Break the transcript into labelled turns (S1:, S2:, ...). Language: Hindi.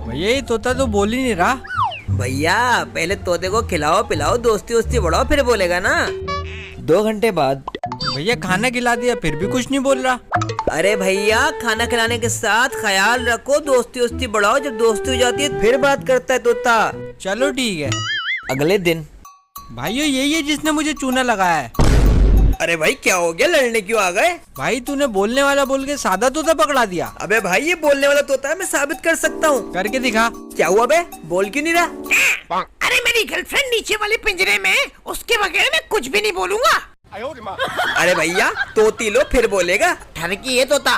S1: भैया ये तोता तो बोल ही नहीं रहा।
S2: भैया पहले तोते को खिलाओ पिलाओ, दोस्ती वोस्ती बढ़ाओ, फिर बोलेगा ना। 2 घंटे बाद।
S1: भैया खाना खिला दिया फिर भी कुछ नहीं बोल रहा।
S2: अरे भैया खाना खिलाने के साथ ख्याल रखो, दोस्ती वोस्ती बढ़ाओ, जब दोस्ती हो जाती है फिर बात करता है तोता।
S1: चलो ठीक है।
S2: अगले दिन।
S1: भाइयों यही है जिसने मुझे चूना लगाया है।
S2: अरे भाई क्या हो गया, लड़ने क्यों आ गए?
S1: भाई तूने बोलने वाला बोल के सादा तोता पकड़ा दिया।
S2: अबे भाई ये बोलने वाला तोता है, मैं साबित कर सकता हूँ।
S1: करके दिखा।
S2: क्या हुआ बे, बोल क्यों नहीं रहा?
S3: अरे मेरी गर्लफ्रेंड नीचे वाले पिंजरे में, उसके बगैर मैं कुछ भी नहीं बोलूंगा।
S2: अरे भैया तोती लो फिर बोलेगा।
S3: ठरकी है तोता।